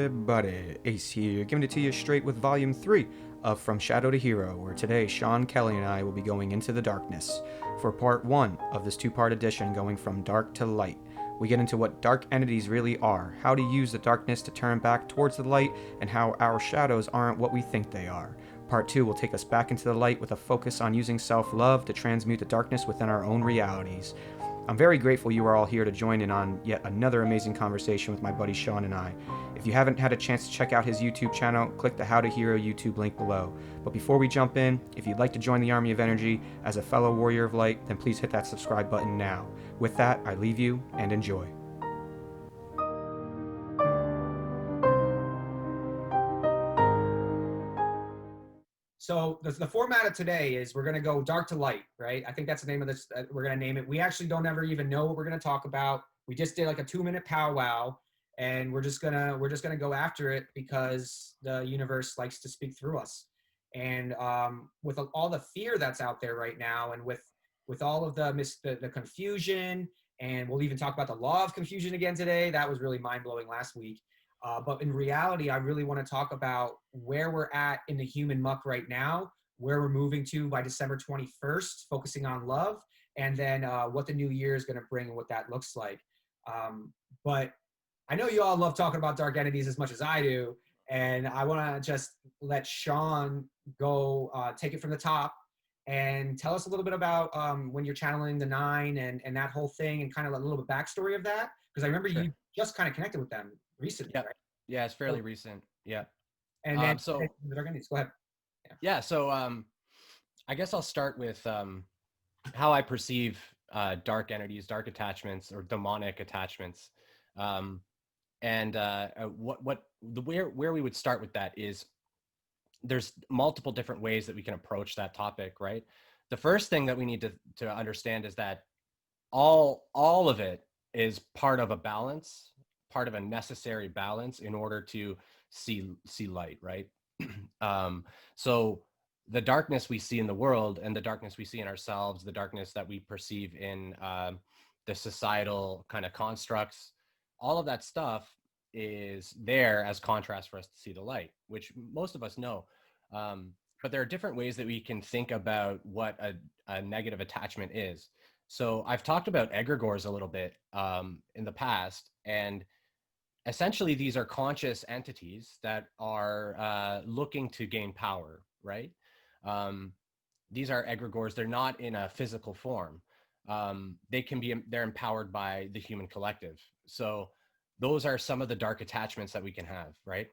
everybody? Ace here, giving it to you straight with Volume 3 of From Shadow to Hero, where today Sean Kelly and I will be going into the darkness for Part 1 of this two-part edition going from dark to light. We get into what dark entities really are, how to use the darkness to turn back towards the light, and how our shadows aren't what we think they are. Part 2 will take us back into the light with a focus on using self-love to transmute the darkness within our own realities. I'm very grateful you are all here to join in on yet another amazing conversation with my buddy Sean and I. If you haven't had a chance to check out his YouTube channel, click the How to Hero YouTube link below. But before we jump in, if you'd like to join the Army of Energy as a fellow Warrior of Light, then please hit that subscribe button now. With that, I leave you and enjoy. So the format of today is we're going to go dark to light, right? I think that's the name of this. We're going to name it. We actually don't ever even know what we're going to talk about. We just did like a 2-minute powwow, and we're just gonna go after it because the universe likes to speak through us. And with all the fear that's out there right now, and with all of the confusion, and we'll even talk about the law of confusion again today. That was really mind blowing last week. But in reality, I really want to talk about where we're at in the human muck right now, where we're moving to by December 21st, focusing on love, and then what the new year is going to bring and what that looks like. But I know you all love talking about dark entities as much as I do, and I want to just let Sean go take it from the top and tell us a little bit about when you're channeling the Nine and that whole thing, and kind of a little bit backstory of that, because I remember you just kind of connected with them recently, Yep. right? Yeah, it's fairly recent. Yeah. And then So the dark entities. Go ahead. yeah, so I guess I'll start with how I perceive dark entities, dark attachments, or demonic attachments. And where we would start with that is there's multiple different ways that we can approach that topic, right? The first thing that we need to understand is that all of it is part of a balance, part of a necessary balance in order to see light, right? So the darkness we see in the world and the darkness we see in ourselves, the darkness that we perceive in the societal kind of constructs, all of that stuff is there as contrast for us to see the light, which most of us know. But there are different ways that we can think about what a negative attachment is. So I've talked about egregors a little bit in the past, and essentially these are conscious entities that are looking to gain power, right? These are egregors. They're not in a physical form. They're empowered by the human collective. So those are some of the dark attachments that we can have, right?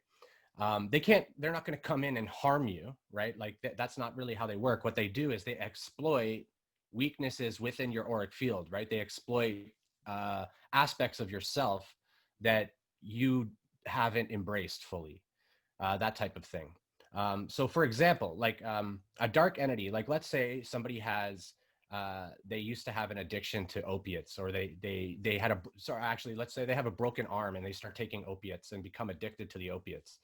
They're not going to come in and harm you, right? Like that's not really how they work. What they do is they exploit weaknesses within your auric field, right? They exploit aspects of yourself that you haven't embraced fully, that type of thing. So for example, like a dark entity, like let's say somebody has, they used to have an addiction to opiates, or they had let's say they have a broken arm and they start taking opiates and become addicted to the opiates.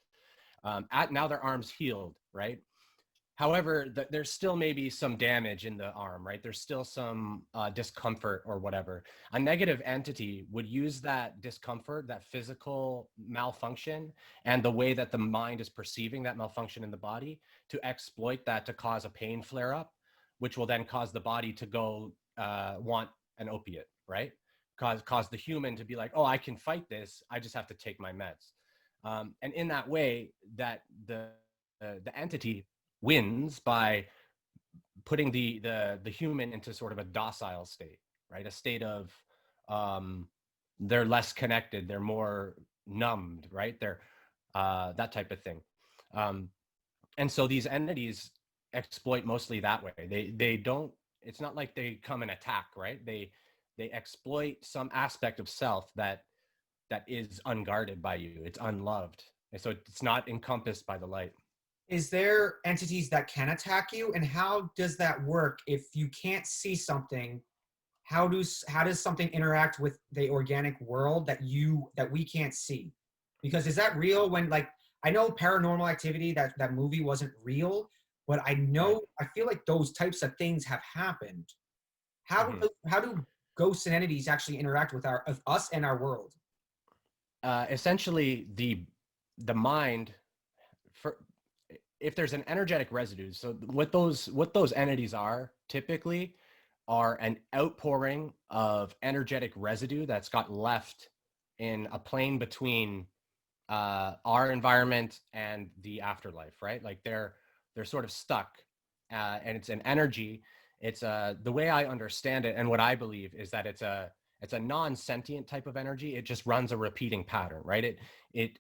Now their arm's healed, right? However, there's still maybe some damage in the arm, right? There's still some discomfort or whatever. A negative entity would use that discomfort, that physical malfunction, and the way that the mind is perceiving that malfunction in the body to exploit that to cause a pain flare up, which will then cause the body to go want an opiate, right? Cause the human to be like, oh, I can fight this. I just have to take my meds. And in that way, that the entity wins by putting the human into sort of a docile state, right? A state of they're less connected, they're more numbed, right? They're that type of thing. And so these entities exploit mostly that way. They don't. It's not like they come and attack, right? They exploit some aspect of self that is unguarded by you. It's unloved, and so it's not encompassed by the light. Is there entities that can attack you, and how does that work if you can't see something? How does something interact with the organic world that we can't see? Because is that real? When, like, I know Paranormal Activity, that movie wasn't real, but I know, Right. I feel like those types of things have happened. Mm-hmm. How do ghosts and entities actually interact with us and our world? Essentially, the mind, for if there's an energetic residue, so what those entities are typically are an outpouring of energetic residue that's got left in a plane between our environment and the afterlife, right? Like they're sort of stuck, and it's an energy. It's the way I understand it, and what I believe is that it's a non-sentient type of energy. It just runs a repeating pattern, right? It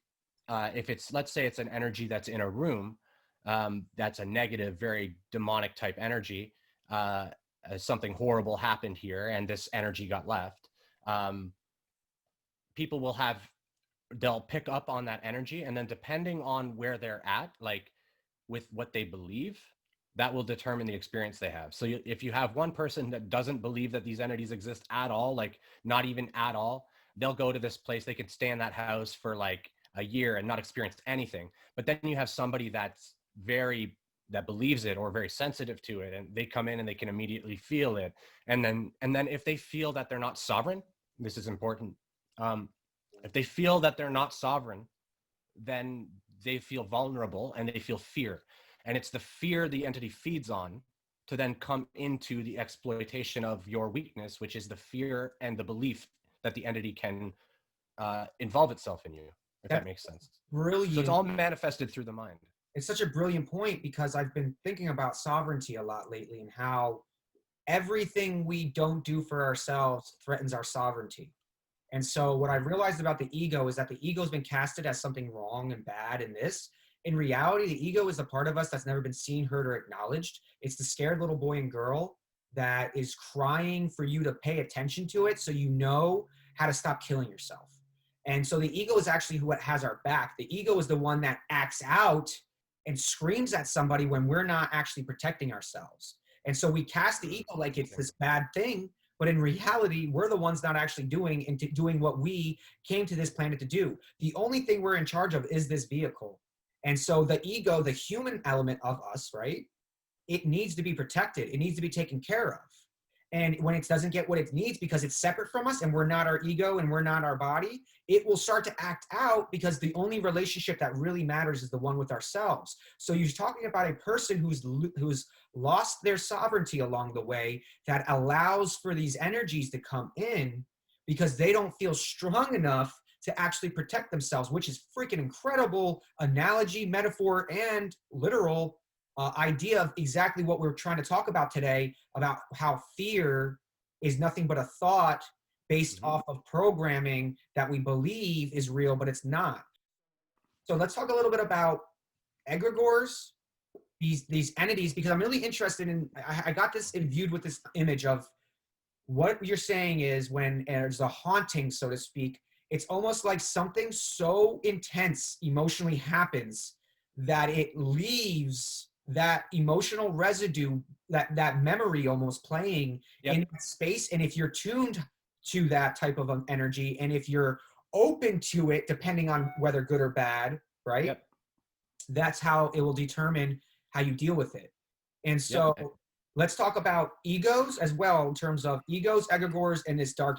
if it's, let's say it's an energy that's in a room, that's a negative, very demonic type energy. Something horrible happened here, and this energy got left. Um, People will have, they'll pick up on that energy, and then depending on where they're at, like with what they believe, that will determine the experience they have. So if you have one person that doesn't believe that these entities exist at all, like not even at all, they'll go to this place, they could stay in that house for like a year and not experience anything. But then you have somebody that believes it or very sensitive to it, and they come in and they can immediately feel it. And then if they feel that they're not sovereign, this is important. If they feel that they're not sovereign, then they feel vulnerable and they feel fear. And it's the fear the entity feeds on to then come into the exploitation of your weakness, which is the fear and the belief that the entity can involve itself in you, if that makes sense. Brilliant. So it's all manifested through the mind. It's such a brilliant point, because I've been thinking about sovereignty a lot lately, and how everything we don't do for ourselves threatens our sovereignty. And so what I've realized about the ego is that the ego has been casted as something wrong and bad in this. In reality, the ego is a part of us that's never been seen, heard, or acknowledged. It's the scared little boy and girl that is crying for you to pay attention to it, so you know how to stop killing yourself. And so the ego is actually who has our back. The ego is the one that acts out and screams at somebody when we're not actually protecting ourselves. And so we cast the ego like it's this bad thing, but in reality, we're the ones not actually doing what we came to this planet to do. The only thing we're in charge of is this vehicle. And so the ego, the human element of us, right? It needs to be protected. It needs to be taken care of. And when it doesn't get what it needs because it's separate from us and we're not our ego and we're not our body, it will start to act out, because the only relationship that really matters is the one with ourselves. So you're talking about a person who's lost their sovereignty along the way, that allows for these energies to come in because they don't feel strong enough to actually protect themselves, which is freaking incredible analogy, metaphor, and literal idea of exactly what we're trying to talk about today, about how fear is nothing but a thought based off of programming that we believe is real, but it's not. So let's talk a little bit about egregors, these entities, because I'm really interested in, I got this imbued with this image of what you're saying is when there's a haunting, so to speak, it's almost like something so intense emotionally happens that it leaves that emotional residue, that memory almost playing in that space. And if you're tuned to that type of energy, and if you're open to it, depending on whether good or bad, right? That's how it will determine how you deal with it. And so let's talk about egos as well, in terms of egos, egregors, and these dark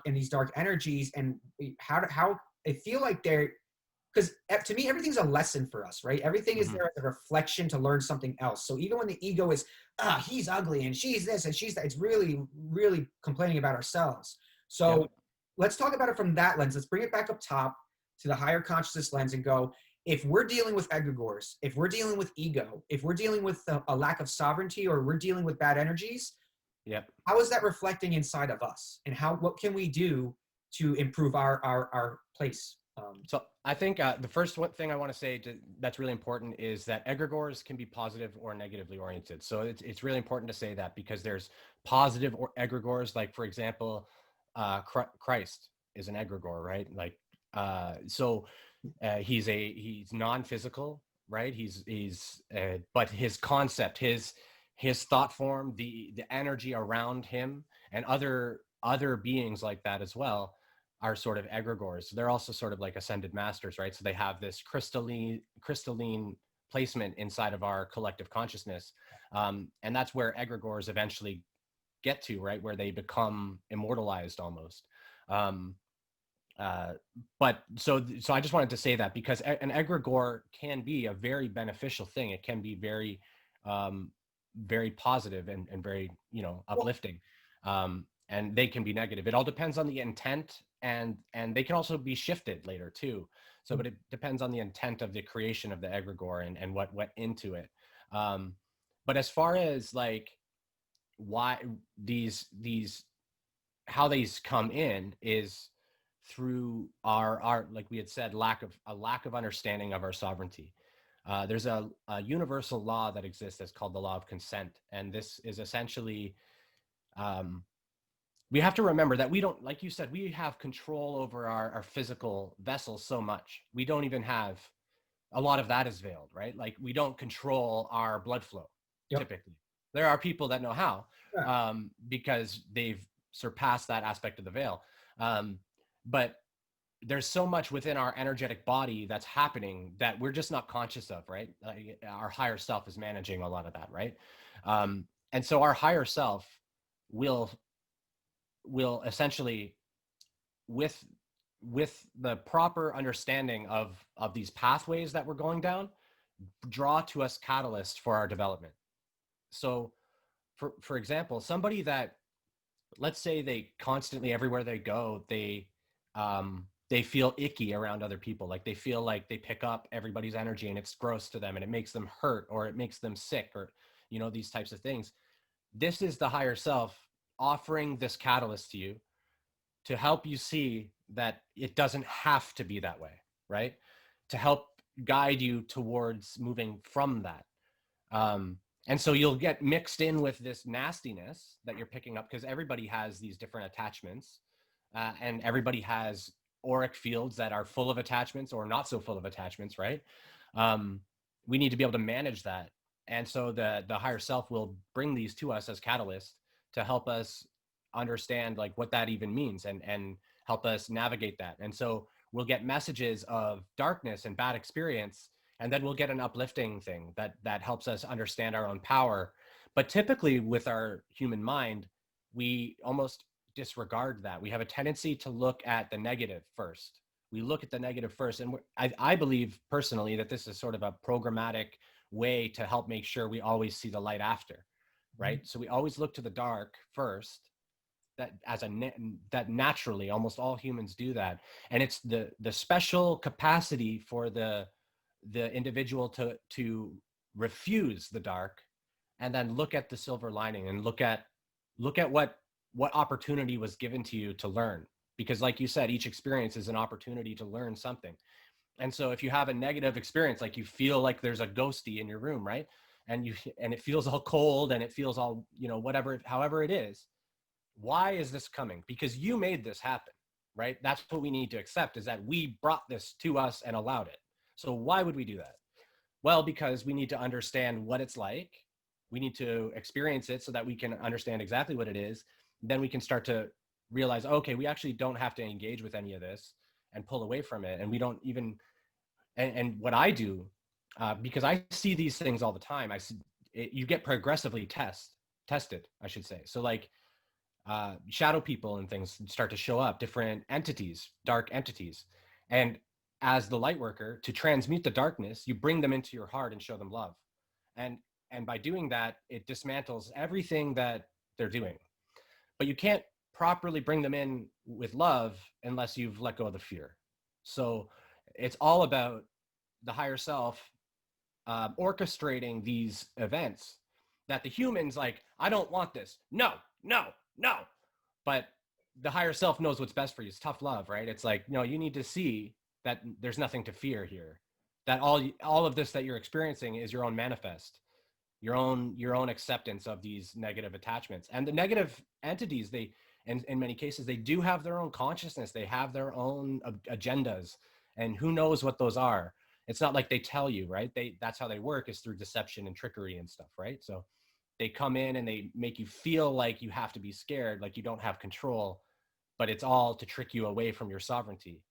energies, and how they feel like they're, because to me, everything's a lesson for us, right? Everything is there as a reflection to learn something else. So even when the ego is, he's ugly and she's this and she's that, it's really, really complaining about ourselves. So let's talk about it from that lens. Let's bring it back up top to the higher consciousness lens and go, if we're dealing with egregores, if we're dealing with ego, if we're dealing with a lack of sovereignty, or we're dealing with bad energies, how is that reflecting inside of us? And what can we do to improve our place? So I think the first thing I want to say that's really important is that egregores can be positive or negatively oriented. So it's really important to say that, because there's positive or egregores, like for example, Christ is an egregor, right? Like he's non-physical, right? But his concept, his thought form, the energy around him, and other beings like that as well, are sort of egregores. They're also sort of like ascended masters, right? So they have this crystalline placement inside of our collective consciousness. And that's where egregores eventually get to, right? Where they become immortalized almost. But so I just wanted to say that, because an egregor can be a very beneficial thing. It can be very, very positive and very, uplifting. And they can be negative. It all depends on the intent, and they can also be shifted later too. So, but it depends on the intent of the creation of the egregor and what went into it. But as far as like why these how these come in is through our like we had said, lack of understanding of our sovereignty. There's a universal law that exists that's called the law of consent, and this is essentially, we have to remember that we don't, like you said, we have control over our physical vessels so much. We don't even have, a lot of that is veiled, right? Like we don't control our blood flow. Yep. Typically there are people that know how, Yeah. because they've surpassed that aspect of the veil. But there's so much within our energetic body that's happening that we're just not conscious of, right? Our higher self is managing a lot of that, right? And so our higher self will essentially, with the proper understanding of these pathways that we're going down, draw to us catalysts for our development. So for example, somebody that, let's say they constantly, everywhere they go, they feel icky around other people. Like they feel like they pick up everybody's energy and it's gross to them and it makes them hurt or it makes them sick, or these types of things. This is the higher self offering this catalyst to you to help you see that it doesn't have to be that way, right? To help guide you towards moving from that. And so you'll get mixed in with this nastiness that you're picking up, because everybody has these different attachments, and everybody has auric fields that are full of attachments or not so full of attachments, right? We need to be able to manage that. And so the higher self will bring these to us as catalysts to help us understand like what that even means, and help us navigate that. And so we'll get messages of darkness and bad experience, and then we'll get an uplifting thing that helps us understand our own power. But typically with our human mind, we almost disregard that. We have a tendency to look at the negative first. We look at the negative first. And I believe personally that this is sort of a programmatic way to help make sure we always see the light after, right? So we always look to the dark first. That naturally almost all humans do that. And it's the special capacity for the individual to refuse the dark and then look at the silver lining and look at what opportunity was given to you to learn. Because like you said, each experience is an opportunity to learn something. And so if you have a negative experience, like you feel like there's a ghosty in your room, right? And it feels all cold and it feels all, whatever, however it is, why is this coming? Because you made this happen, right? That's what we need to accept, is that we brought this to us and allowed it. So why would we do that? Well, because we need to understand what it's like. We need to experience it so that we can understand exactly what it is. Then we can start to realize, okay, we actually don't have to engage with any of this and pull away from it. And we don't even, and what I do, because I see these things all the time, you get progressively tested, I should say. So like, shadow people and things start to show up, different entities, dark entities. And as the light worker, to transmute the darkness, you bring them into your heart and show them love. And by doing that, it dismantles everything that they're doing. But you can't properly bring them in with love unless you've let go of the fear. So it's all about the higher self orchestrating these events that the humans like, I don't want this. No. But the higher self knows what's best for you. It's tough love, right? It's like, no, you need to see that there's nothing to fear here. That all of this that you're experiencing is your own manifest, your own acceptance of these negative attachments. And the negative entities, they, in many cases, they do have their own consciousness. They have their own agendas, and who knows what those are. It's not like they tell you, right? That's how they work, is through deception and trickery and stuff, right? So they come in and they make you feel like you have to be scared, like you don't have control, but it's all to trick you away from your sovereignty.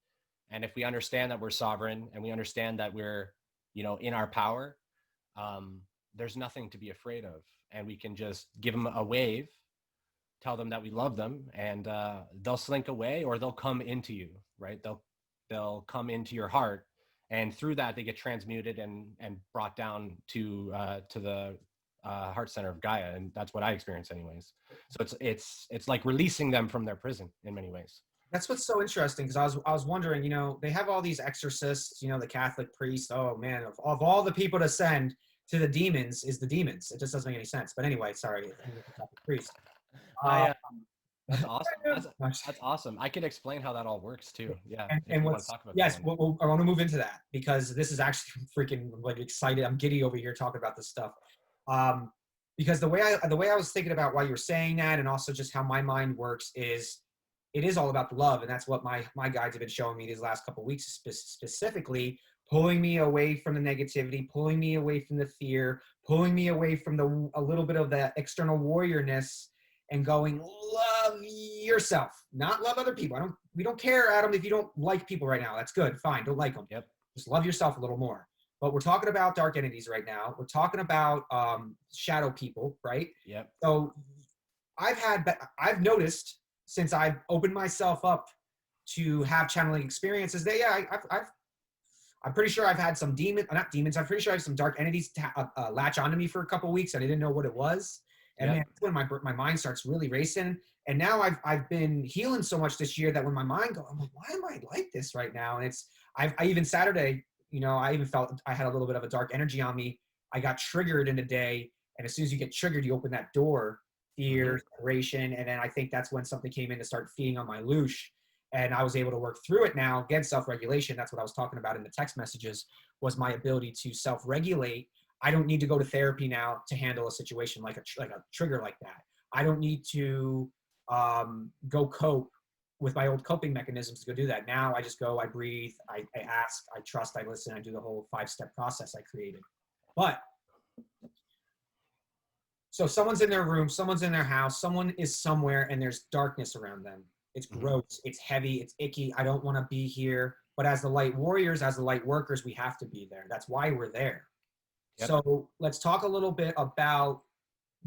And if we understand that we're sovereign and we understand that we're, in our power, there's nothing to be afraid of. And we can just give them a wave tell them that we love them, and they'll slink away, or they'll come into you, right? They'll come into your heart, and through that they get transmuted and brought down to the heart center of Gaia, and that's what I experience, anyways. So it's like releasing them from their prison in many ways. That's what's so interesting, because I was wondering, you know, they have all these exorcists, you know, the Catholic priest. Oh man, of all the people to send to the demons is the demons. It just doesn't make any sense. But anyway, sorry, the Catholic priest. I That's awesome. Gosh. That's awesome. I could explain how that all works too. Yeah, if And you want what's to talk about yes, that one. I want to move into that, because this is actually freaking like excited. I'm giddy over here talking about this stuff. Because the way I was thinking about why you were saying that, and also just how my mind works, is it is all about the love, and that's what my guides have been showing me these last couple of weeks, specifically pulling me away from the negativity, pulling me away from the fear, pulling me away from a little bit of the external warriorness, and going, love yourself, not love other people. We don't care, Adam, if you don't like people right now. That's good, fine, don't like them. Yep. Just love yourself a little more. But we're talking about dark entities right now. We're talking about shadow people, right? Yep. So I've noticed, since I've opened myself up to have channeling experiences, I'm pretty sure I've had some not demons. I'm pretty sure I have some dark entities latch onto me for a couple of weeks, and I didn't know what it was. And man, that's when my mind starts really racing. And now I've been healing so much this year that when my mind goes, I'm like, why am I like this right now? And I even Saturday, you know, I even felt I had a little bit of a dark energy on me. I got triggered in a day, and as soon as you get triggered, you open that door, fear, separation, and then I think that's when something came in to start feeding on my loosh, and I was able to work through it now. Again, self-regulation. That's what I was talking about in the text messages, was my ability to self-regulate. I don't need to go to therapy now to handle a situation like a trigger like that. I don't need to go cope with my old coping mechanisms to go do that. Now I just go, I breathe, I ask, I trust, I listen, I do the whole 5-step process I created. But so someone's in their room, someone's in their house, someone is somewhere, and there's darkness around them. It's gross, it's heavy, it's icky. I don't want to be here. But as the light warriors, as the light workers, we have to be there. That's why we're there. Yep. So let's talk a little bit about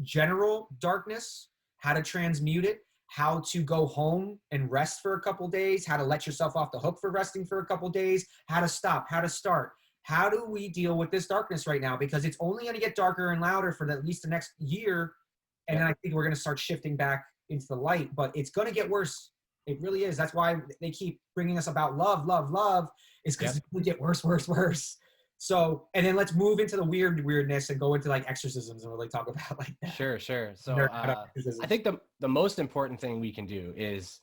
general darkness, how to transmute it, how to go home and rest for a couple days, how to let yourself off the hook for resting for a couple days, how to stop, how to start. How do we deal with this darkness right now? Because it's only going to get darker and louder for at least the next year. And then I think we're going to start shifting back into the light, but it's going to get worse. It really is. That's why they keep bringing us about love, love, love, is because it's going to get worse, worse, worse. So, and then let's move into the weirdness and go into like exorcisms and really talk about like that. Sure. So I think the most important thing we can do is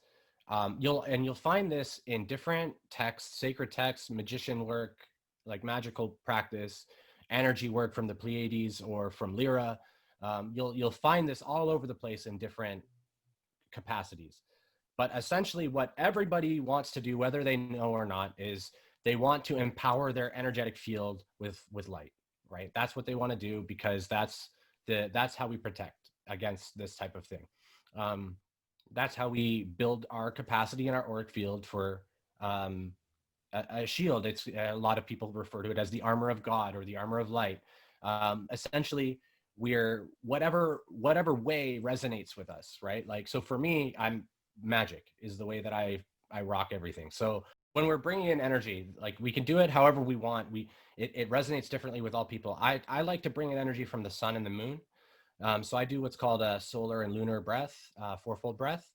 you'll find this in different texts, sacred texts, magician work, like magical practice, energy work from the Pleiades or from Lyra. You'll find this all over the place in different capacities. But essentially what everybody wants to do, whether they know or not, is they want to empower their energetic field with light, right? That's what they want to do, because that's how we protect against this type of thing. That's how we build our capacity in our auric field for a shield. It's a lot of people refer to it as the armor of God or the armor of light. Essentially, we're whatever way resonates with us, right? Like, so for me, magic is the way that I rock everything. So when we're bringing in energy, like, we can do it however we want. It resonates differently with all people. I like to bring in energy from the sun and the moon. So I do what's called a solar and lunar breath, fourfold breath.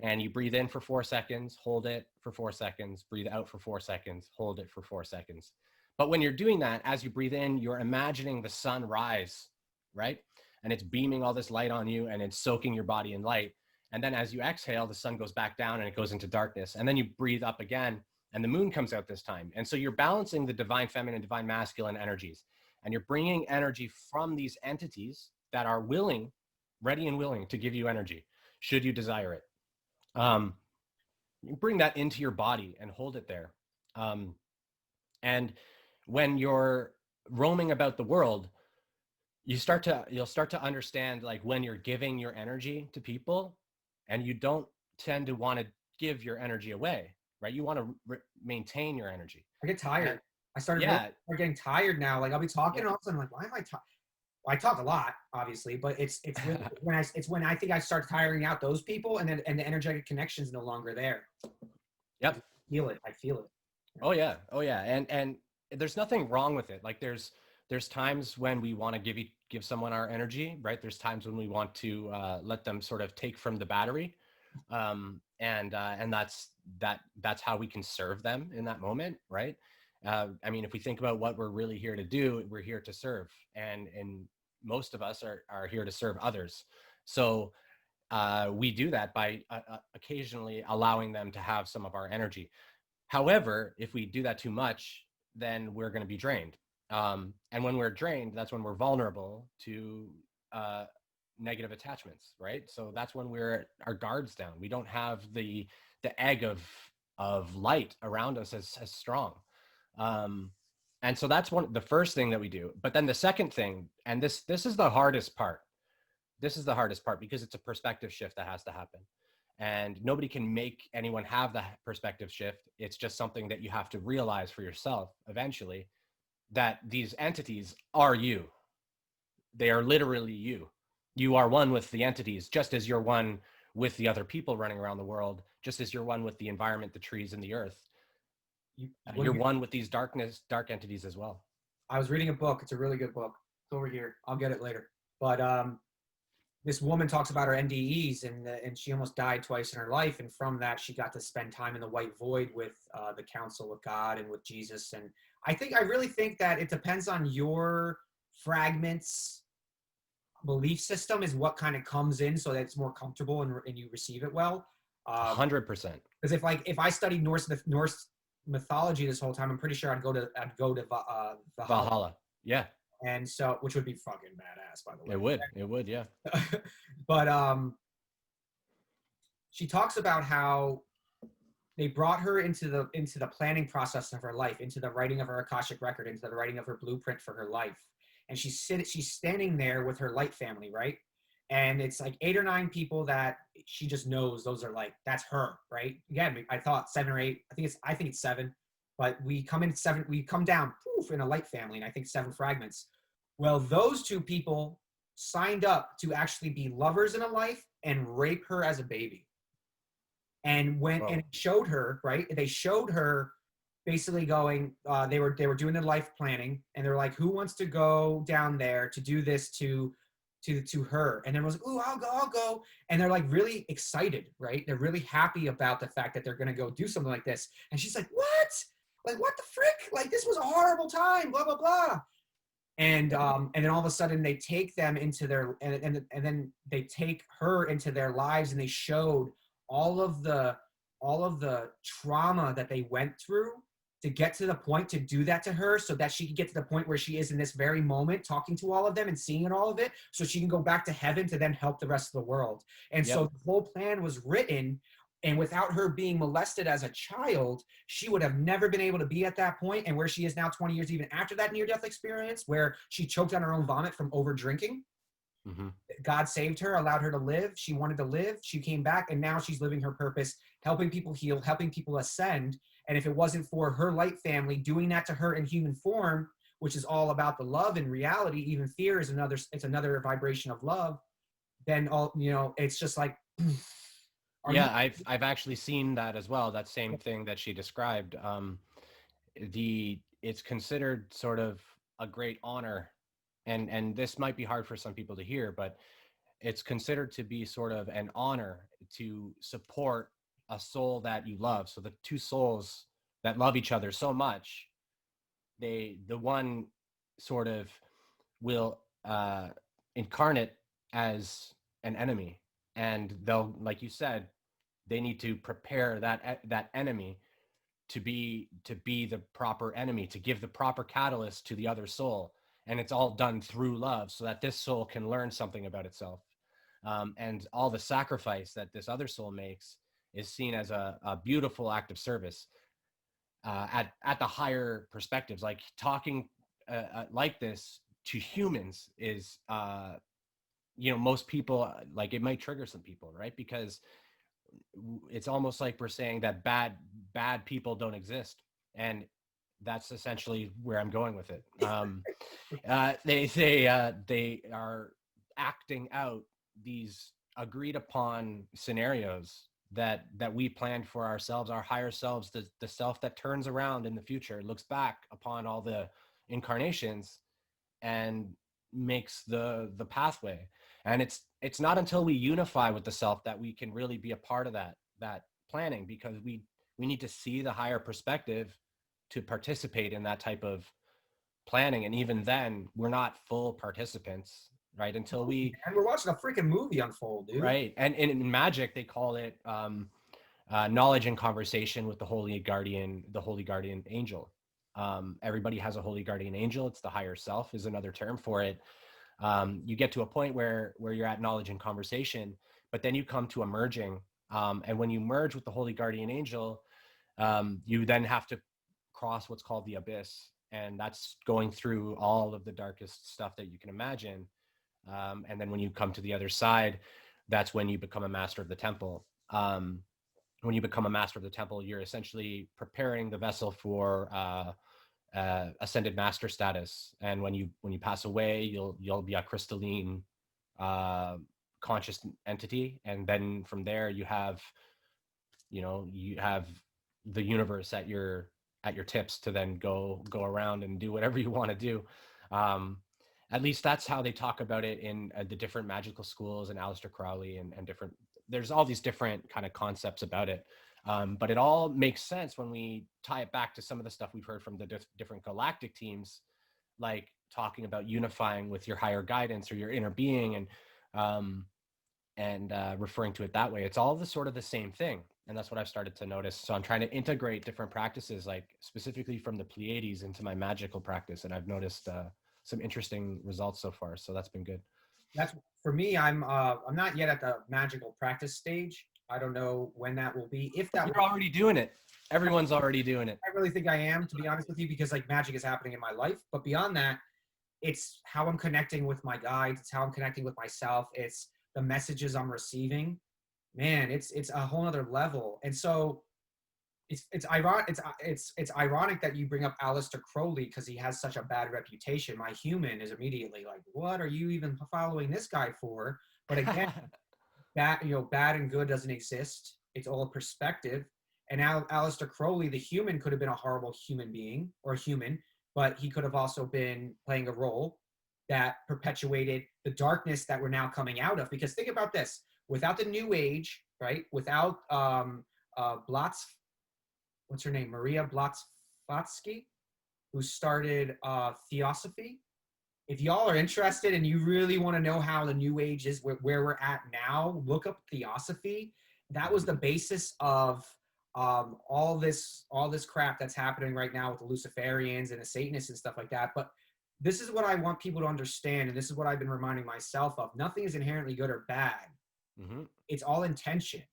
And you breathe in for 4 seconds, hold it for 4 seconds, breathe out for 4 seconds, hold it for 4 seconds. But when you're doing that, as you breathe in, you're imagining the sun rise, right? And it's beaming all this light on you, and it's soaking your body in light. And then as you exhale, the sun goes back down and it goes into darkness. And then you breathe up again, and the moon comes out this time. And so you're balancing the divine feminine, divine masculine energies. And you're bringing energy from these entities that are willing, ready and willing to give you energy, should you desire it. You bring that into your body and hold it there. And when you're roaming about the world, you'll start to understand, like, when you're giving your energy to people, and you don't tend to want to give your energy away, right? You want to maintain your energy. I get tired. I started getting tired now. Like, I'll be talking and all of a sudden I'm like, why am I tired? I talk a lot, obviously, but it's really when I think I start tiring out those people, and the energetic connection's no longer there. Yep. I feel it. Oh yeah. Oh yeah. And there's nothing wrong with it. Like there's times when we want to give someone our energy, right? There's times when we want to let them sort of take from the battery, and that's how we can serve them in that moment, right? I mean, if we think about what we're really here to do, we're here to serve, and most of us are here to serve others. So we do that by occasionally allowing them to have some of our energy. However, if we do that too much, then we're going to be drained. And when we're drained, that's when we're vulnerable to negative attachments, right? So that's when our guards down. We don't have the egg of light around us as strong. And so that's the first thing that we do. But then the second thing, and this is the hardest part. This is the hardest part because it's a perspective shift that has to happen. And nobody can make anyone have that perspective shift. It's just something that you have to realize for yourself eventually, that these entities are you. They are literally you. You are one with the entities, just as you're one with the other people running around the world, just as you're one with the environment, the trees, and the earth. You're one with these dark entities as well. I was reading a book. It's a really good book. It's over here. I'll get it later. But this woman talks about her NDEs, and she almost died twice in her life. And from that, she got to spend time in the white void with the council with God and with Jesus. And I really think that it depends on your fragments belief system is what kind of comes in so that it's more comfortable and you receive it well. 100%. Because if I studied Norse mythology this whole time, I'm pretty sure I'd go to Valhalla. Yeah. And so, which would be fucking badass, by the way. It would, yeah. But she talks about how they brought her into the planning process of her life, into the writing of her Akashic record, into the writing of her blueprint for her life. And she's standing there with her light family, right? And it's like 8 or 9 people that she just knows those are like, that's her, right? Again, I thought 7 or 8. I think it's 7. But we come in 7, we come down poof, in a light family, and I think 7 fragments. Well, those 2 people signed up to actually be lovers in a life and rape her as a baby. And and it showed her, right? They showed her basically going, they were doing the life planning, and they're like, who wants to go down there to do this to her? And everyone's like, ooh, I'll go. And they're like really excited, right? They're really happy about the fact that they're gonna go do something like this. And she's like, what? Like, what the frick? Like, this was a horrible time, blah, blah, blah. And then all of a sudden they take them into their, and then they take her into their lives, and they showed all of the trauma that they went through to get to the point to do that to her, so that she could get to the point where she is in this very moment, talking to all of them and seeing all of it, so she can go back to heaven to then help the rest of the world. And so the whole plan was written, and without her being molested as a child, she would have never been able to be at that point, and where she is now 20 years even after that near-death experience, where she choked on her own vomit from over drinking. Mm-hmm. God saved her, allowed her to live. She wanted to live. She came back, and now she's living her purpose, helping people heal, helping people ascend. And if it wasn't for her light family doing that to her in human form, which is all about the love and reality, even fear is another vibration of love, then it's just like, I've actually seen that as well. That same thing that she described. It's considered sort of a great honor, and this might be hard for some people to hear, but it's considered to be sort of an honor to support a soul that you love. So the 2 souls that love each other so much, the one sort of will incarnate as an enemy, and they'll, like you said, they need to prepare that enemy to be the proper enemy, to give the proper catalyst to the other soul. And it's all done through love, so that this soul can learn something about itself. And all the sacrifice that this other soul makes is seen as a beautiful act of service at the higher perspectives. Like, talking like this to humans is, most people, like, it might trigger some people, right? Because it's almost like we're saying that bad people don't exist. And That's essentially where I'm going with it. They are acting out these agreed upon scenarios that we planned for ourselves, our higher selves, the self that turns around in the future, looks back upon all the incarnations and makes the pathway. And it's not until we unify with the self that we can really be a part of that planning, because we need to see the higher perspective to participate in that type of planning. And even then, we're not full participants, right? Until we, And we're watching a freaking movie unfold, dude. right. And in magic, they call it knowledge and conversation with the holy guardian angel. Everybody has a holy guardian angel. It's the higher self is another term for it. You get to a point where you're at knowledge and conversation, but then you come to a merging. And when you merge with the holy guardian angel, you then have to cross what's called the abyss. And that's going through all of the darkest stuff that you can imagine. And then when you come to the other side, that's when you become a master of the temple. When you become a master of the temple, you're essentially preparing the vessel for ascended master status. And when you pass away, you'll be a crystalline conscious entity. And then from there, you have the universe at your tips to then go around and do whatever you want to do. At least that's how they talk about it in the different magical schools and Aleister Crowley and different, there's all these different kind of concepts about it. But it all makes sense when we tie it back to some of the stuff we've heard from the different galactic teams, like talking about unifying with your higher guidance or your inner being, and referring to it that way. It's all the sort of the same thing. And that's what I've started to notice. So I'm trying to integrate different practices, like specifically from the Pleiades, into my magical practice. And I've noticed some interesting results so far. So that's been good. That's for me. I'm not yet at the magical practice stage. I don't know when that will be. If that You're already doing it. Everyone's already doing it. I really think I am, to be honest with you, because like magic is happening in my life. But beyond that, it's how I'm connecting with my guides. It's how I'm connecting with myself. It's the messages I'm receiving. Man, it's a whole other level. And so it's ironic. It's ironic that you bring up Aleister Crowley, because he has such a bad reputation. My human is immediately like, what are you even following this guy for? But again, bad and good doesn't exist. It's all a perspective. And now Aleister Crowley, the human, could have been a horrible human being or human, but he could have also been playing a role that perpetuated the darkness that we're now coming out of. Because think about this: without the New Age, right? Without what's her name, Maria Blavatsky, who started Theosophy. If y'all are interested and you really want to know how the New Age is, where we're at now, look up Theosophy. That was the basis of all this crap that's happening right now with the Luciferians and the Satanists and stuff like that. But this is what I want people to understand, and this is what I've been reminding myself of. Nothing is inherently good or bad. Mm-hmm. It's all intention.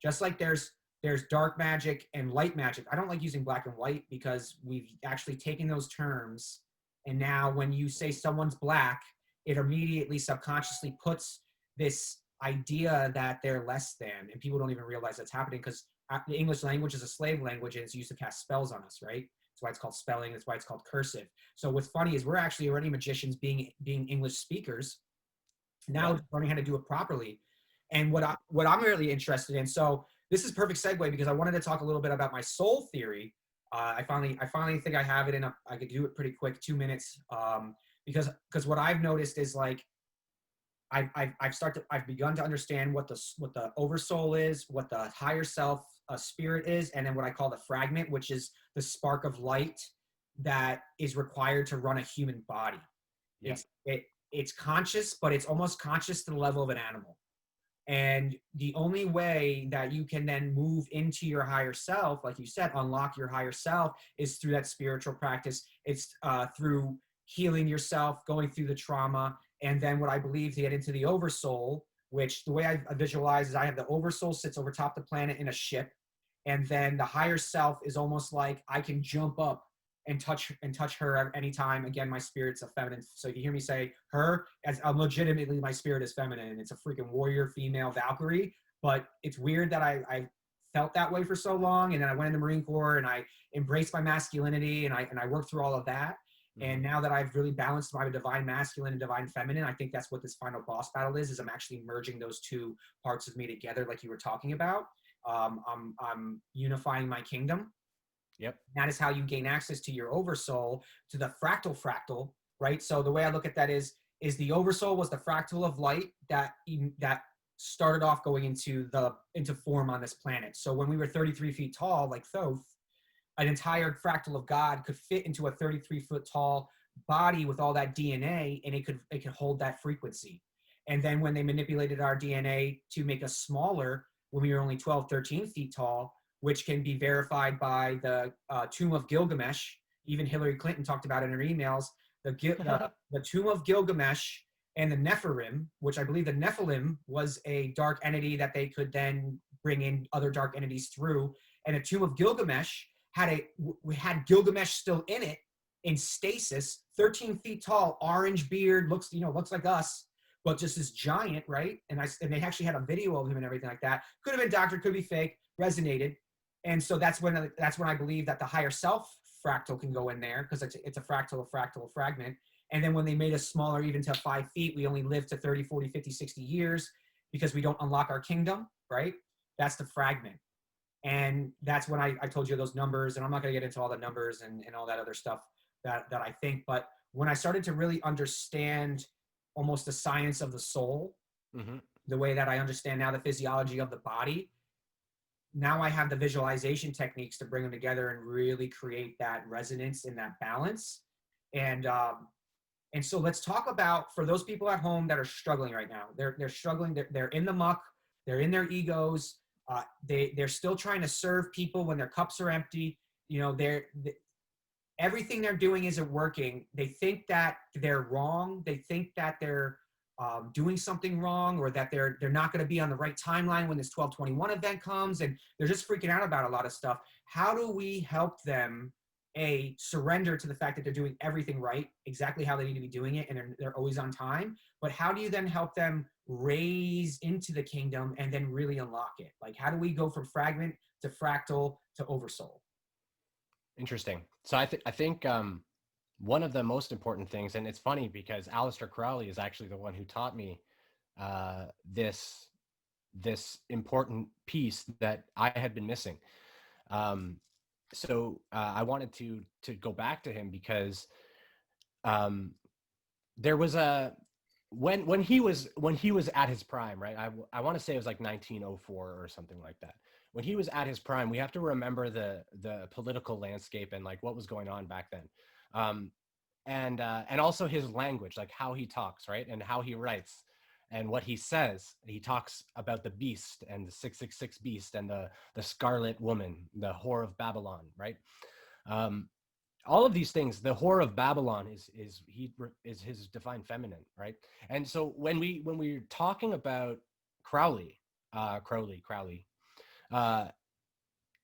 Just like there's dark magic and light magic. I don't like using black and white because we've actually taken those terms, and now when you say someone's black, it immediately subconsciously puts this idea that they're less than, and people don't even realize that's happening because the English language is a slave language and it's used to cast spells on us, right? That's why it's called spelling. That's why it's called cursive. So what's funny is we're actually already magicians being English speakers. Now learning how to do it properly. And what I'm really interested in. So this is perfect segue because I wanted to talk a little bit about my soul theory. I finally think I have it I could do it pretty quick, 2 minutes. Because what I've noticed is like, I've begun to understand what the oversoul is, what the higher self spirit is, and then what I call the fragment, which is the spark of light that is required to run a human body. Yeah. It's conscious, but it's almost conscious to the level of an animal. And the only way that you can then move into your higher self, like you said, unlock your higher self, is through that spiritual practice. It's through healing yourself, going through the trauma. And then what I believe to get into the oversoul, which the way I visualize is I have the oversoul sits over top the planet in a ship. And then the higher self is almost like I can jump up and touch her at any time. Again, my spirit's a feminine. So if you hear me say her, as legitimately my spirit is feminine. It's a freaking warrior female Valkyrie. But it's weird that I felt that way for so long. And then I went in the Marine Corps and I embraced my masculinity and I worked through all of that. And now that I've really balanced my divine masculine and divine feminine, I think that's what this final boss battle is I'm actually merging those two parts of me together, like you were talking about. I'm unifying my kingdom. Yep. That is how you gain access to your oversoul, to the fractal, right? So the way I look at that is the oversoul was the fractal of light that started off going into form on this planet. So when we were 33 feet tall, like Thoth, an entire fractal of God could fit into a 33-foot tall body with all that DNA, and it could hold that frequency. And then when they manipulated our DNA to make us smaller, when we were only 12, 13 feet tall, which can be verified by the Tomb of Gilgamesh. Even Hillary Clinton talked about it in her emails. The Tomb of Gilgamesh and the Nephilim, which I believe the Nephilim was a dark entity that they could then bring in other dark entities through. And the Tomb of Gilgamesh we had Gilgamesh still in it, in stasis, 13 feet tall, orange beard, looks like us, but just this giant, right? And they actually had a video of him and everything like that. Could have been doctored, could be fake, resonated. And so that's when I believe that the higher self fractal can go in there, because it's a fractal, a fragment. And then when they made us smaller, even to 5 feet, we only live to 30, 40, 50, 60 years because we don't unlock our kingdom, right? That's the fragment. And that's when I told you those numbers, and I'm not going to get into all the numbers and all that other stuff that I think. But when I started to really understand almost the science of the soul, the way that I understand now the physiology of the body, now I have the visualization techniques to bring them together and really create that resonance and that balance. And so let's talk about, for those people at home that are struggling right now, they're struggling, they're in the muck, they're in their egos. They're still trying to serve people when their cups are empty. Everything they're doing isn't working. They think that they're wrong. They think that they're doing something wrong, or that they're not going to be on the right timeline when this 1221 event comes, and they're just freaking out about a lot of stuff. How do we help them surrender to the fact that they're doing everything right, exactly how they need to be doing it, and they're always on time? But how do you then help them raise into the kingdom and then really unlock it? Like, how do we go from fragment to fractal to oversoul? Interesting. So I think one of the most important things, and it's funny because Aleister Crowley is actually the one who taught me this important piece that I had been missing. So I wanted to go back to him because there was when he was at his prime, right? I want to say it was like 1904 or something like that. When he was at his prime, we have to remember the political landscape and like what was going on back then, and also his language, like how he talks, right, and how he writes and what he says. He talks about the beast and the 666 beast and the Scarlet Woman, the whore of Babylon, right? All of these things, the whore of Babylon is his divine feminine, right? And so when we're talking about Crowley,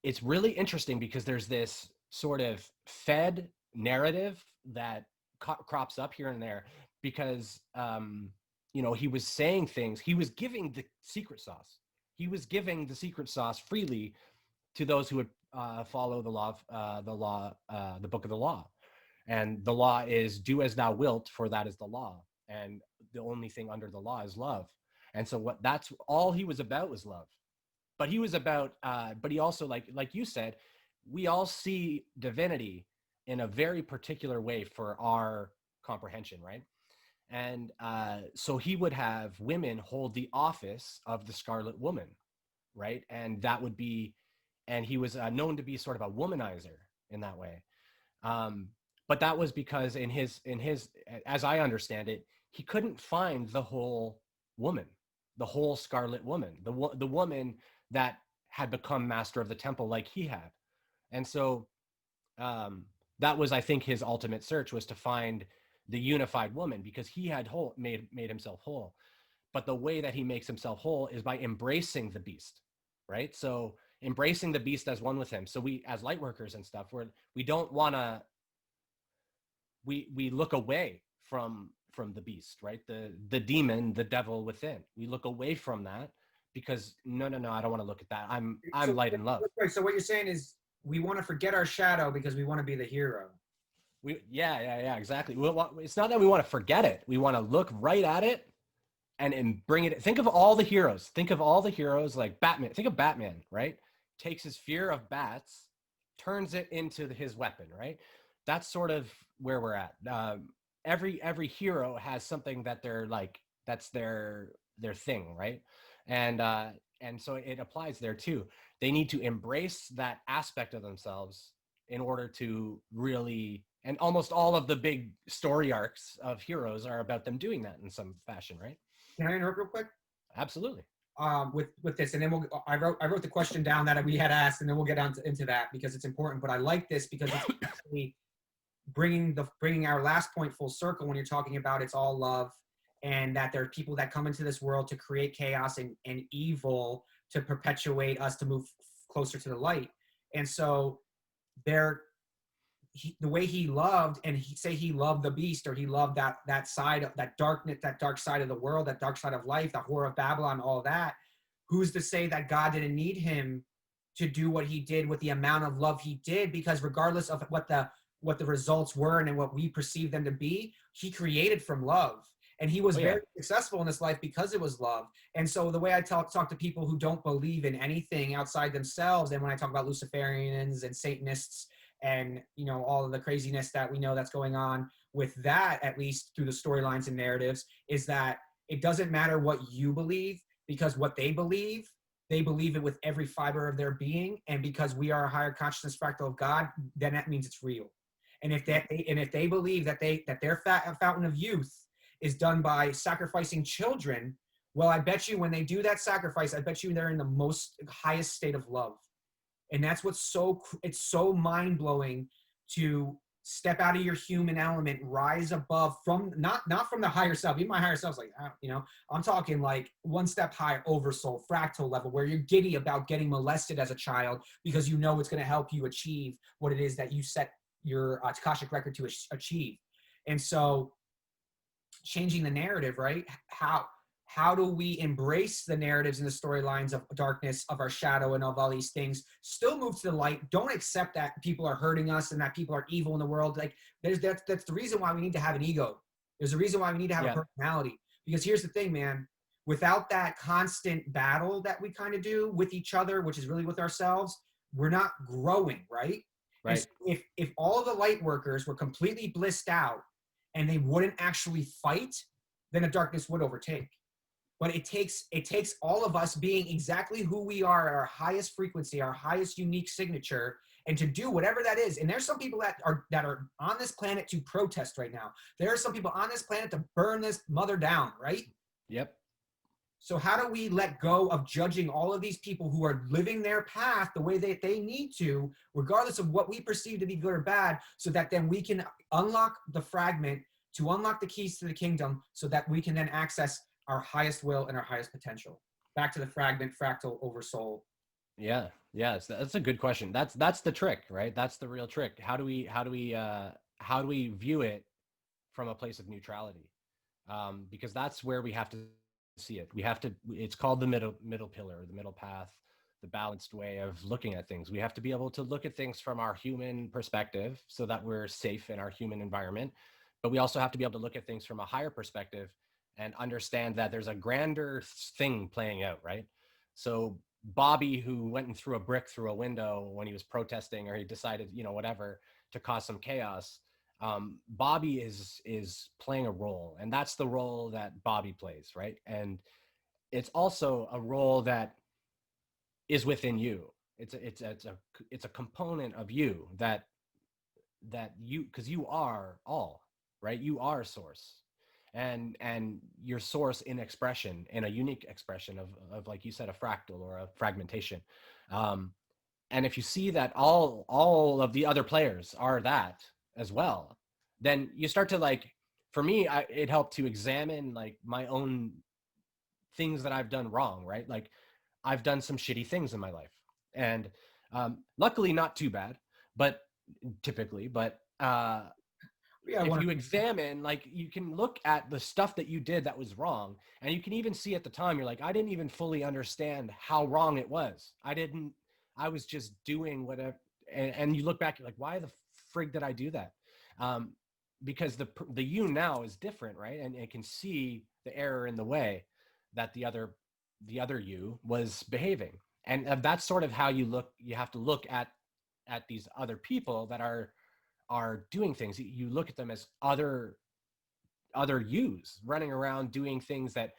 it's really interesting because there's this sort of fed narrative that crops up here and there because he was saying things, he was giving the secret sauce. He was giving the secret sauce freely to those who would follow the book of the law. And the law is do as thou wilt, for that is the law. And the only thing under the law is love. And so that's all he was about, was love. But he was about, but he also, like you said, we all see divinity in a very particular way for our comprehension, right? And so he would have women hold the office of the Scarlet Woman, right? And that would be, and he was known to be sort of a womanizer in that way. But that was because in his, as I understand it, he couldn't find the whole woman, the whole Scarlet Woman, the woman that had become master of the temple like he had. And so that was, I think, his ultimate search, was to find the unified woman, because he had made himself whole. But the way that he makes himself whole is by embracing the beast, right? So embracing the beast as one with him. So we, as light workers and stuff, we don't want to, we look away from the beast, right? The demon, the devil within. We look away from that because no, I don't want to look at that. I'm So, light and love. right, so what you're saying is we want to forget our shadow because we want to be the hero. Yeah, exactly. It's not that we want to forget it. We want to look right at it and bring it. Think of all the heroes. Think of all the heroes like Batman. Think of Batman, right? Takes his fear of bats, turns it into his weapon, right? That's sort of where we're at. Every hero has something that they're like, that's their thing, right? And so it applies there too. They need to embrace that aspect of themselves in order to really, and almost all of the big story arcs of heroes are about them doing that in some fashion, right? Can I interrupt real quick? Absolutely. With this, and then I wrote the question down that we had asked, and then we'll get into that because it's important. But I like this because it's actually bringing our last point full circle when you're talking about it's all love, and that there are people that come into this world to create chaos and evil to perpetuate us to move closer to the light. And so there, the way he loved, and he loved the beast, or he loved that side of that darkness, that dark side of the world, that dark side of life, the horror of Babylon, all that. Who's to say that God didn't need him to do what he did with the amount of love he did? Because regardless of what the results were and what we perceive them to be, he created from love. And he was very successful in this life because it was love. And so the way I talk to people who don't believe in anything outside themselves, and when I talk about Luciferians and Satanists and all of the craziness that we know that's going on with that, at least through the storylines and narratives, is that it doesn't matter what you believe, because what they believe it with every fiber of their being. And because we are a higher consciousness fractal of God, then that means it's real. And if they believe that their fountain of youth is done by sacrificing children, well, I bet you when they do that sacrifice, I bet you they're in the most highest state of love. And that's what's it's so mind-blowing to step out of your human element, rise above from not from the higher self. Even my higher self's like, I'm talking like one step higher, oversoul, fractal level, where you're giddy about getting molested as a child because you know it's going to help you achieve what it is that you set your Akashic record to achieve. And so changing the narrative, right? How do we embrace the narratives and the storylines of darkness, of our shadow, and of all these things, still move to the light, don't accept that people are hurting us and that people are evil in the world? Like that's the reason why we need to have an ego. There's a reason why we need to have a personality. Because here's the thing, man, without that constant battle that we kind of do with each other, which is really with ourselves, we're not growing, right? Right. So if all of the light workers were completely blissed out and they wouldn't actually fight, then the darkness would overtake. But it takes all of us being exactly who we are at our highest frequency, our highest unique signature, and to do whatever that is. And there's some people that are on this planet to protest right now. There are some people on this planet to burn this mother down, right? Yep. So how do we let go of judging all of these people who are living their path the way that they need to, regardless of what we perceive to be good or bad, so that then we can unlock the fragment to unlock the keys to the kingdom, so that we can then access our highest will and our highest potential. Back to the fragment, fractal, oversoul. Yeah, that's a good question. That's the trick, right? That's the real trick. How do we view it from a place of neutrality? Because that's where we have to see it. It's called the middle pillar, the middle path, the balanced way of looking at things. We have to be able to look at things from our human perspective so that we're safe in our human environment. But we also have to be able to look at things from a higher perspective and understand that there's a grander thing playing out, right? So Bobby, who went and threw a brick through a window when he was protesting, or he decided, whatever, to cause some chaos, Bobby is playing a role, and that's the role that Bobby plays, right? And it's also a role that is within you. It's a component of you that you, because you are all, right? You are source. And your source in expression, in a unique expression of like you said, a fractal or a fragmentation. And if you see that all of the other players are that as well, then you start to, like, for me, it helped to examine like my own things that I've done wrong, right? Like I've done some shitty things in my life, and luckily not too bad, but typically, Yeah, if you examine, like, you can look at the stuff that you did that was wrong, and you can even see at the time, you're like, I didn't even fully understand how wrong it was. I was just doing whatever. And you look back, you're like, why the frig did I do that? Because the you now is different, right? And it can see the error in the way that the other you was behaving. And that's sort of how you have to look at these other people that are doing things. You look at them as other yous running around doing things that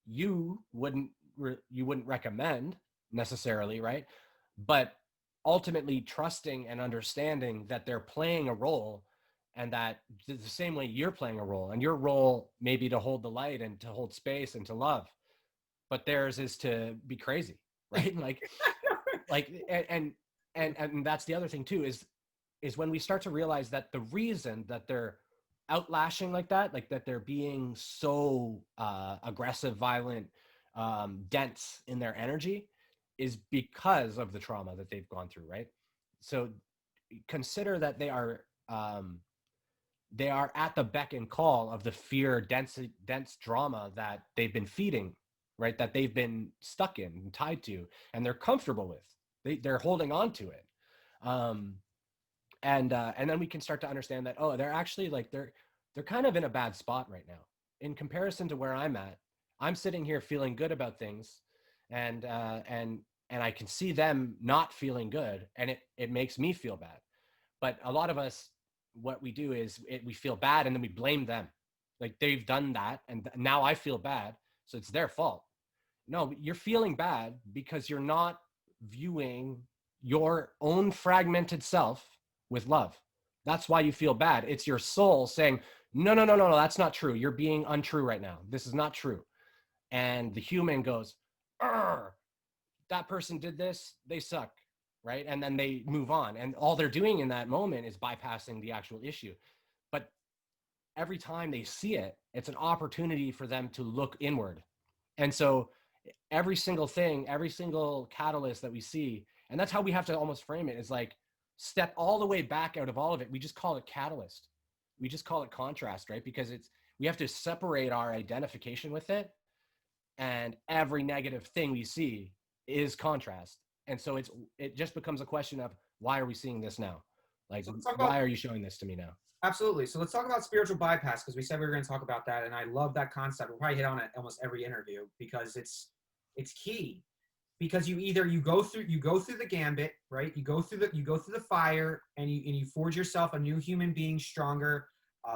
you wouldn't recommend necessarily, right? But ultimately trusting and understanding that they're playing a role, and that the same way you're playing a role, and your role may be to hold the light and to hold space and to love, but theirs is to be crazy, right? And that's the other thing too, is when we start to realize that the reason that they're outlashing like that they're being so aggressive, violent, dense in their energy, is because of the trauma that they've gone through, right? So consider that they are at the beck and call of the fear, dense drama that they've been feeding, right? That they've been stuck in and tied to, and they're comfortable with. They're holding on to it. And then we can start to understand that, oh, they're actually like, they're kind of in a bad spot right now in comparison to where I'm at. I'm sitting here feeling good about things, and I can see them not feeling good, and it makes me feel bad. But a lot of us, what we do is we feel bad, and then we blame them, like they've done that, and now I feel bad, so it's their fault. No, you're feeling bad because you're not viewing your own fragmented self with love. That's why you feel bad. It's your soul saying, no, no, no, no, no, that's not true. You're being untrue right now. This is not true. And the human goes, that person did this, they suck, right? And then they move on. And all they're doing in that moment is bypassing the actual issue. But every time they see it, it's an opportunity for them to look inward. And so every single thing, every single catalyst that we see, and that's how we have to almost frame it, is like, step all the way back out of all of it. We just call it catalyst. We just call it contrast, right? Because we have to separate our identification with it, and every negative thing we see is contrast. And so it just becomes a question of, why are we seeing this now? Like, so why are you showing this to me now? Absolutely. So let's talk about spiritual bypass, because we said we were going to talk about that, and I love that concept. We'll probably hit on it almost every interview, because it's key. Because you go through the gambit, right? You go through the fire, and you forge yourself a new human being, stronger,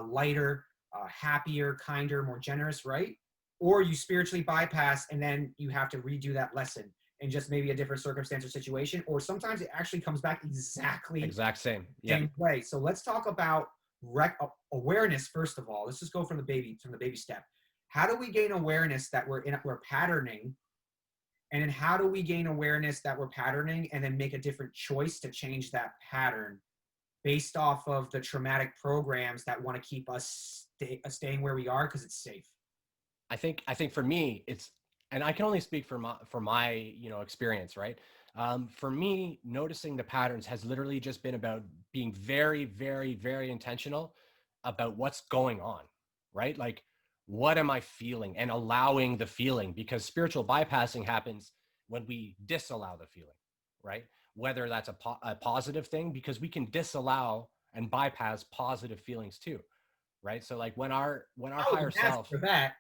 lighter, happier, kinder, more generous, right? Or you spiritually bypass, and then you have to redo that lesson in just maybe a different circumstance or situation, or sometimes it actually comes back exact same way. So let's talk about awareness first of all. Let's just go from the baby step. How do we gain awareness that we're patterning? And then how do we gain awareness that we're patterning, and then make a different choice to change that pattern based off of the traumatic programs that want to keep us staying where we are because it's safe? I think for me, and I can only speak for my experience, right? For me, noticing the patterns has literally just been about being very, very, very intentional about what's going on, right? Like, what am I feeling, and allowing the feeling, because spiritual bypassing happens when we disallow the feeling, right? Whether that's a positive thing, because we can disallow and bypass positive feelings too, right? So like when our higher self, for that.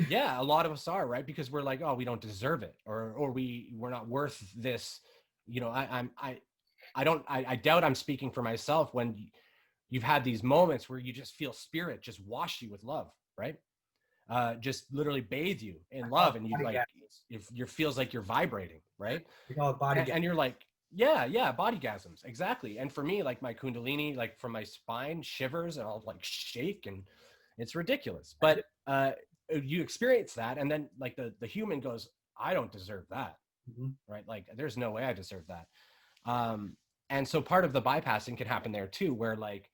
yeah, a lot of us are, right? Because we're like, oh, we don't deserve it, or we're not worth this. I doubt I'm speaking for myself when you've had these moments where you just feel spirit just wash you with love, right? Just literally bathe you in love, and you like, if you feels like you're vibrating, right? We call it body and you're like, yeah, body gasms, exactly. And for me, like my kundalini, like from my spine shivers, and I'll like shake, and it's ridiculous. But you experience that, and then like the human goes, I don't deserve that, right? Like, there's no way I deserve that. And so part of the bypassing can happen there too, where like,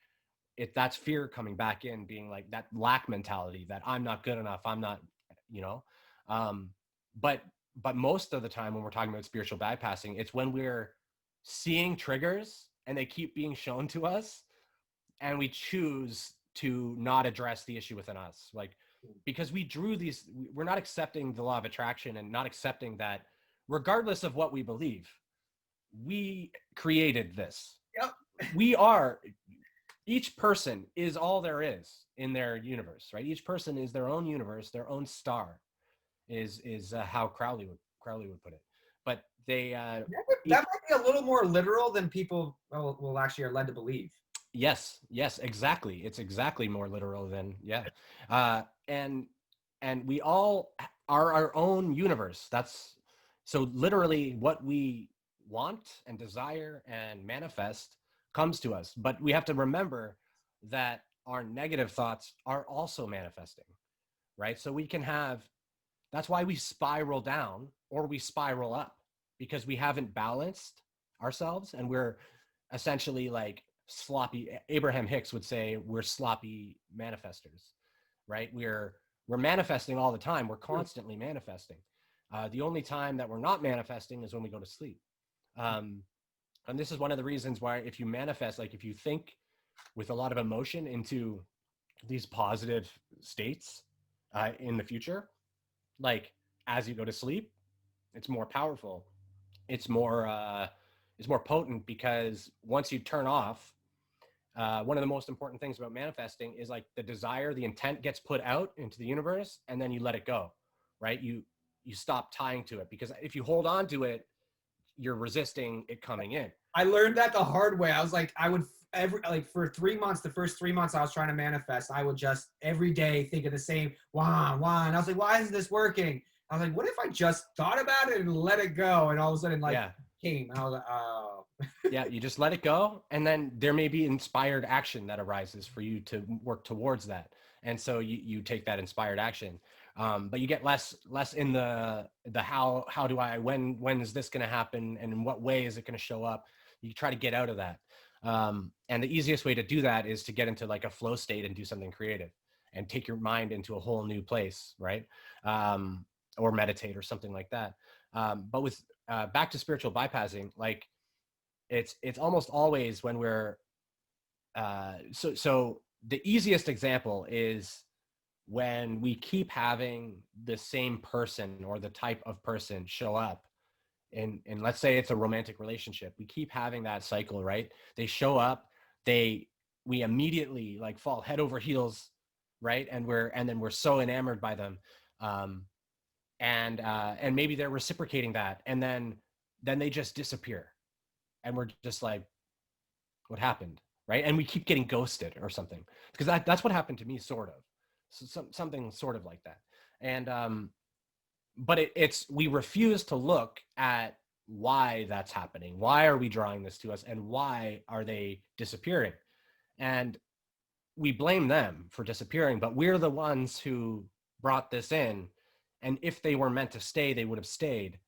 if that's fear coming back in, being like that lack mentality, that I'm not good enough, I'm not, but most of the time when we're talking about spiritual bypassing, it's when we're seeing triggers and they keep being shown to us, and we choose to not address the issue within us. Like, because we drew these, we're not accepting the law of attraction and not accepting that regardless of what we believe, we created this. Yep. We are, each person is all there is in their universe, right? Each person is their own universe, their own star, is how Crowley would put it. But they that might be a little more literal than people will actually are led to believe. Yes, exactly. It's exactly more literal than and we all are our own universe. That's so literally what we want and desire and manifest comes to us. But we have to remember that our negative thoughts are also manifesting, right? So we can have, that's why we spiral down or we spiral up, because we haven't balanced ourselves and we're essentially like sloppy. Abraham Hicks would say we're sloppy manifestors, right? We're manifesting all the time. We're constantly manifesting. The only time that we're not manifesting is when we go to sleep. And this is one of the reasons why if you manifest, like if you think with a lot of emotion into these positive states in the future, like as you go to sleep, it's more powerful. It's more potent, because once you turn off, one of the most important things about manifesting is like the desire, the intent gets put out into the universe, and then you let it go, right? You stop tying to it, because if you hold on to it, you're resisting it coming in. I learned that the hard way. I was like, I would for 3 months, the first 3 months I was trying to manifest, I would just every day think of the same wah. And I was like, why isn't this working? I was like, what if I just thought about it and let it go? And all of a sudden, like, came. And I was like, oh. Yeah, you just let it go, and then there may be inspired action that arises for you to work towards that. And so you take that inspired action, but you get less in the how do I, when is this going to happen, and in what way is it going to show up? You try to get out of that, and the easiest way to do that is to get into like a flow state and do something creative and take your mind into a whole new place, right? Or meditate or something like that. But with back to spiritual bypassing, like it's almost always when we're so the easiest example is when we keep having the same person or the type of person show up in let's say it's a romantic relationship. We keep having that cycle, right? They show up, we immediately like fall head over heels, right? And then we're so enamored by them, and maybe they're reciprocating that, and then they just disappear, and we're just like, what happened, right? And we keep getting ghosted or something, because that's what happened to me, sort of. So something sort of like that. And but it's we refuse to look at why that's happening. Why are we drawing this to us, and why are they disappearing? And we blame them for disappearing, but we're the ones who brought this in. And if they were meant to stay, they would have stayed.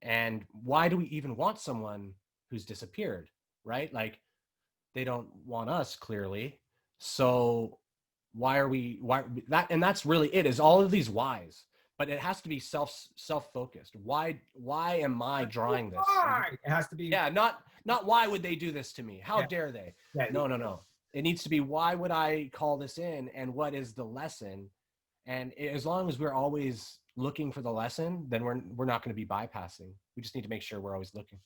And why do we even want someone who's disappeared, right? Like, they don't want us, clearly. So why that? And that's really it, is all of these whys. But it has to be self-focused. Why am I drawing this? Why? It has to be. Yeah, not why would they do this to me? How dare they? Yeah. No. It needs to be, why would I call this in, and what is the lesson? And as long as we're always looking for the lesson, then we're not going to be bypassing. We just need to make sure we're always looking.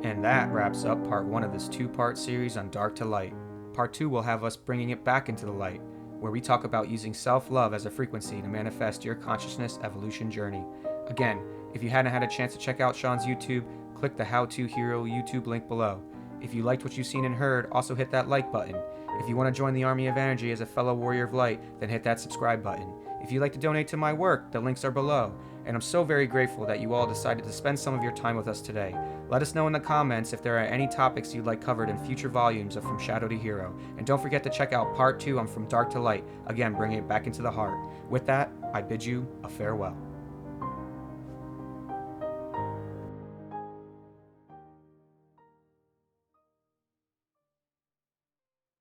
And that wraps up part 1 of this 2-part series on Dark to Light. Part 2 will have us bringing it back into the light, where we talk about using self-love as a frequency to manifest your consciousness evolution journey. Again, if you hadn't had a chance to check out Sean's YouTube, click the How To Hero YouTube link below. If you liked what you've seen and heard, also hit that like button. If you want to join the Army of Energy as a fellow warrior of light, then hit that subscribe button. If you'd like to donate to my work, the links are below. And I'm so very grateful that you all decided to spend some of your time with us today. Let us know in the comments if there are any topics you'd like covered in future volumes of From Shadow to Hero. And don't forget to check out part 2 on From Dark to Light, again bringing it back into the heart. With that, I bid you a farewell.